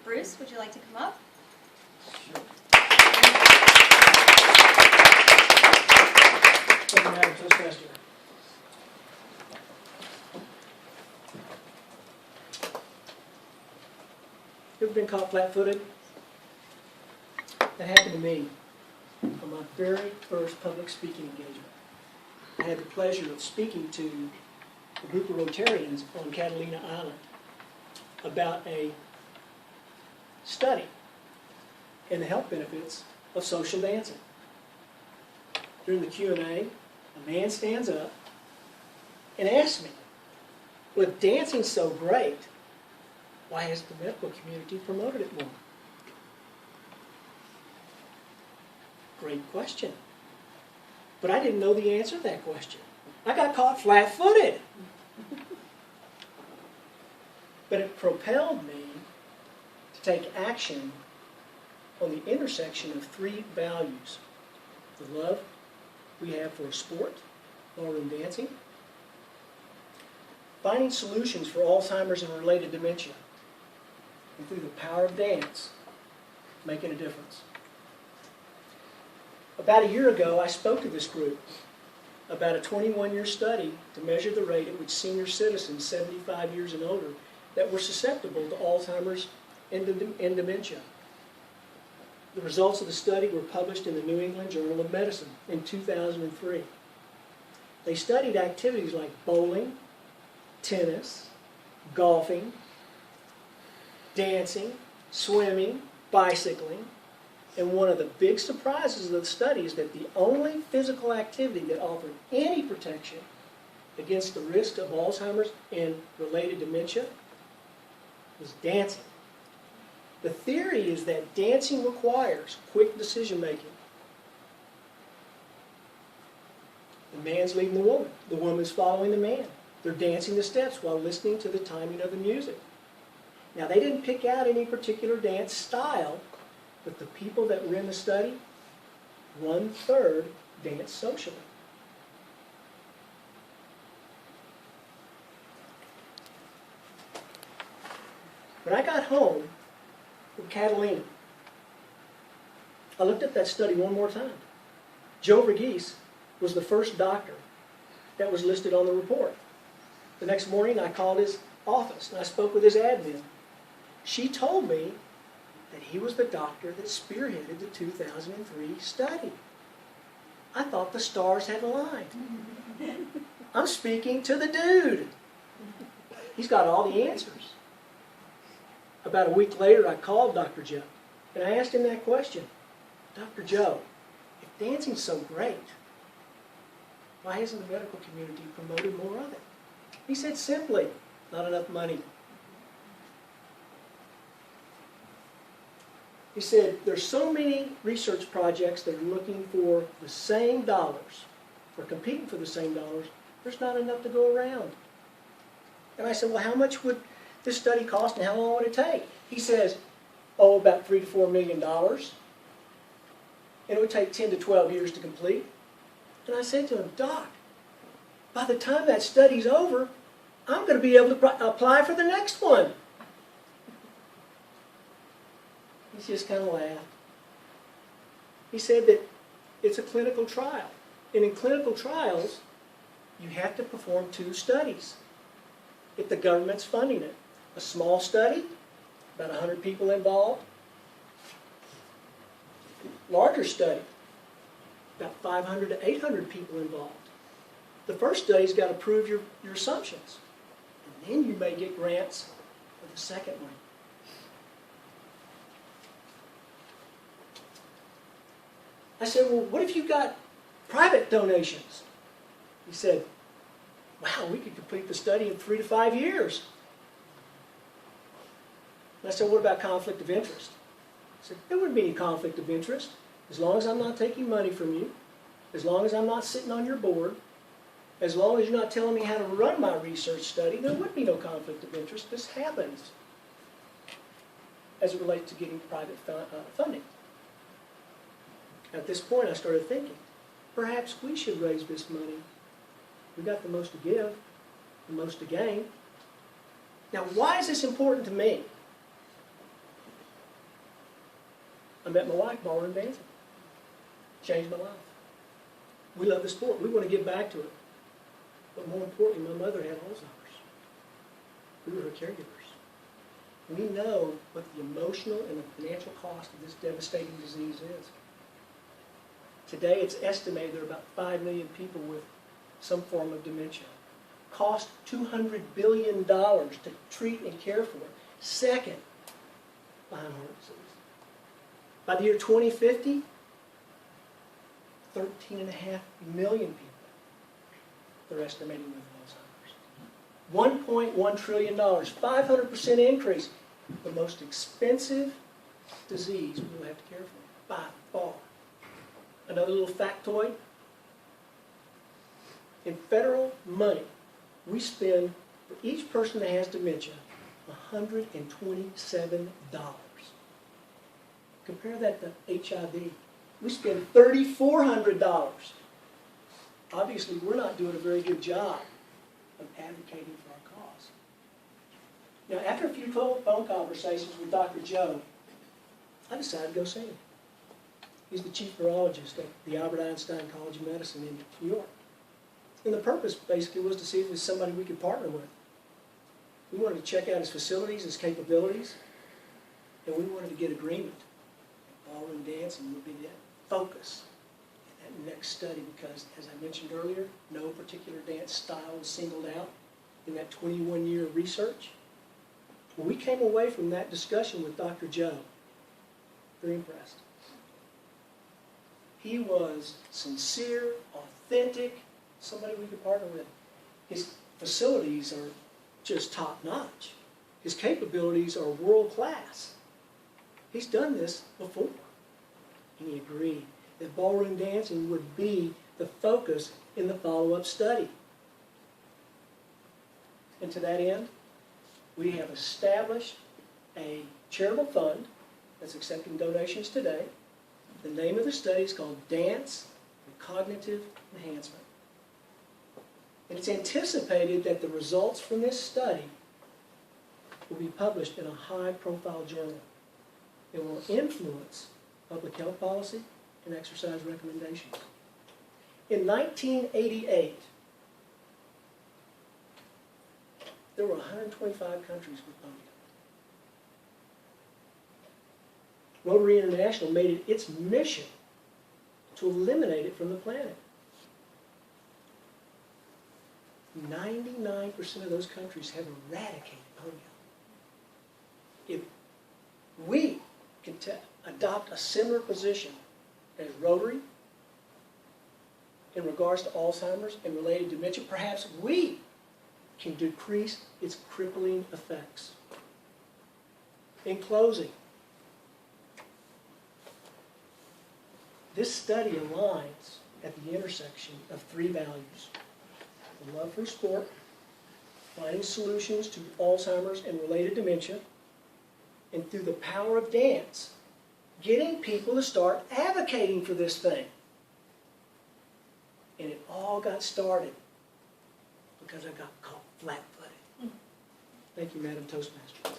Bruce, would you like to come up? Sure. Madam Toastmaster. You ever been caught flat-footed? That happened to me on my very first public speaking engagement. I had the pleasure of speaking to a group of Rotarians on Catalina Island about a study in the health benefits of social dancing. During the Q&A, a man stands up and asks me, well, if dancing's so great, why has the medical community promoted it more? Great question. But I didn't know the answer to that question. I got caught flat-footed. But it propelled me to take action on the intersection of three values: the love we have for sport, ballroom dancing, finding solutions for Alzheimer's and related dementia, and through the power of dance, making a difference. About a year ago, I spoke to this group about a 21-year study to measure the rate at which senior citizens 75 years and older that were susceptible to Alzheimer's and dementia. The results of the study were published in the New England Journal of Medicine in 2003. They studied activities like bowling, tennis, golfing, dancing, swimming, bicycling, and one of the big surprises of the study is that the only physical activity that offered any protection against the risk of Alzheimer's and related dementia was dancing. The theory is that dancing requires quick decision making. The man's leading the woman's following the man. They're dancing the steps while listening to the timing of the music. Now, they didn't pick out any particular dance style, but the people that were in the study, 1/3 danced socially. When I got home from Catalina, I looked at that study one more time. Joe Verghese was the first doctor that was listed on the report. The next morning, I called his office and I spoke with his admin. She told me that he was the doctor that spearheaded the 2003 study. I thought the stars had aligned. I'm speaking to the dude. He's got all the answers. About a week later, I called Dr. Joe, and I asked him that question. Dr. Joe, if dancing's so great, why hasn't the medical community promoted more of it? He said simply, not enough money. He said, there's so many research projects that are looking for the same dollars, or competing for the same dollars, there's not enough to go around. And I said, well, how much would this study cost and how long would it take? He says, oh, about $3 to $4 million. And it would take 10 to 12 years to complete. And I said to him, Doc, by the time that study's over, I'm going to be able to apply for the next one. He just kind of laughed. He said that it's a clinical trial. And in clinical trials, you have to perform 2 studies if the government's funding it. A small study, about 100 people involved. Larger study, about 500 to 800 people involved. The first study's got to prove your assumptions. And then you may get grants for the second one. I said, well, what if you got private donations? He said, wow, we could complete the study in 3 to 5 years. And I said, what about conflict of interest? I said, there wouldn't be any conflict of interest. As long as I'm not taking money from you, as long as I'm not sitting on your board, as long as you're not telling me how to run my research study, there would be no conflict of interest. This happens as it relates to getting private funding. At this point, I started thinking, perhaps we should raise this money. We've got the most to give, the most to gain. Now, why is this important to me? I met my wife ballroom dancing. Changed my life. We love the sport. We want to get back to it. But more importantly, my mother had Alzheimer's. We were her caregivers. We know what the emotional and the financial cost of this devastating disease is. Today, it's estimated there are about 5 million people with some form of dementia. Cost $200 billion to treat and care for it. Second behind heart disease. By the year 2050, 13.5 million people they're estimating with Alzheimer's. $1.1 trillion, 500% increase. The most expensive disease we will have to care for, by far. Another little factoid. In federal money, we spend, for each person that has dementia, $127. Compare that to HIV. We spend $3,400. Obviously, we're not doing a very good job of advocating for our cause. Now, after a few phone conversations with Dr. Joe, I decided to go see him. He's the chief neurologist at the Albert Einstein College of Medicine in New York. And the purpose, basically, was to see if there was somebody we could partner with. We wanted to check out his facilities, his capabilities, and we wanted to get agreement. Ballroom dancing would be the focus in that next study because, as I mentioned earlier, no particular dance style was singled out in that 21-year research. When we came away from that discussion with Dr. Joe, very impressed. He was sincere, authentic, somebody we could partner with. His facilities are just top-notch. His capabilities are world-class. He's done this before. And he agreed that ballroom dancing would be the focus in the follow-up study. And to that end, we have established a charitable fund that's accepting donations today. The name of the study is called Dance for Cognitive Enhancement. And it's anticipated that the results from this study will be published in a high-profile journal. It will influence public health policy and exercise recommendations. In 1988, there were 125 countries with polio. Rotary International made it its mission to eliminate it from the planet. 99% of those countries have eradicated polio. If we can adopt a similar position as Rotary in regards to Alzheimer's and related dementia, perhaps we can decrease its crippling effects. In closing, this study aligns at the intersection of 3 values: the love for sport, finding solutions to Alzheimer's and related dementia, and through the power of dance, getting people to start advocating for this thing. And it all got started because I got caught flat-footed. Thank you, Madam Toastmaster.